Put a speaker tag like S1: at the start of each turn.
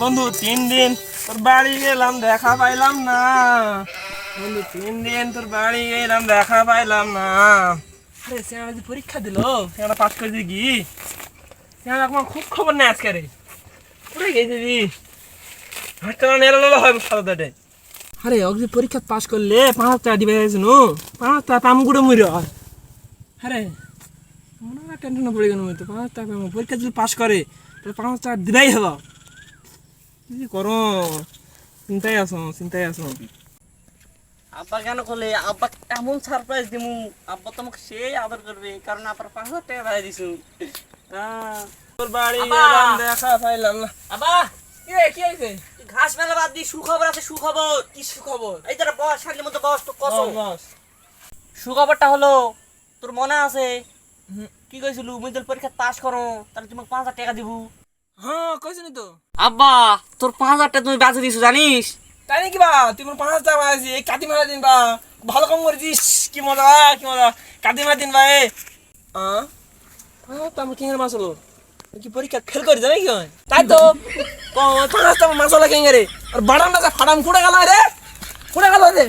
S1: বন্ধু 3 দিন তোর বাড়ি গেলাম দেখা পাইলাম না। বন্ধু 3 দিন তোর বাড়ি গেলাম দেখা পাইলাম না। আরে সে আমাদের পরীক্ষা দিল, সে পাস করে দিবি কি? সে আমার খুব খবর নেই আজকে রে। কোথায় গেছে দি? হাঁটতে নেলা হয় সাদাতে। আরে অগদি পরীক্ষা পাস করলে 5,000 টাকা দিবে নো, 5,000 টাকা পাম গুড়ে মরি। আরে মনে হয় টেনশন পড়ে গেল, 5,000 টাকা পরীক্ষা যদি পাস করে তাহলে 5,000 টাকা দিবাই হবা। কি করো, চিন্তায় আছো।
S2: আব্বা কেন করলে? আব্বা এমন সারপ্রাইজ দিমু, আব্বা তোমাকে সেই আদর করবে, কারণ আব্বার 5,000 টাকা ভাই দিছু।
S1: তোর বাড়ি
S2: আব্বা!
S1: গেলাম দেখা পাইলাম না।
S2: আব্বা,
S1: কি হয়েছে?
S2: তুই ঘাস মেলা বাদ দি, সুখবর আছে, সুখবর।
S1: কি সুখবর?
S2: এই তোরা বস, শান্তির মতো বস, তো কত
S1: বস।
S2: সুখবরটা হলো, তোর মনে আছে কি কইছিলু? মুই যদি পরীক্ষা পাস করো তাহলে তোমাকে 5,000 টাকা দিব।
S1: হ্যাঁ কইছিনি তো।
S2: আব্বা, তোর 5,000 টাকা তুমি বাঁচে দিছো জানিস?
S1: তাই নাকি বা? তুই মোর 5,000 টাকা পাইছি, এই কাতি মারা দিন বা। ভালো কাম করেছিস, কি মজা কি মজা। কাতি মারা দিন বা এ। তো আমার কিংয়ের মাছ হলো কি পরীক্ষা ফেল করে জানি কি হয়? তাই তো 5,000 টাকা মাছ হলো কিংয়ের। আর বাড়াম না ফাড়াম ফুটে গেল রে, ফুটে গেল রে।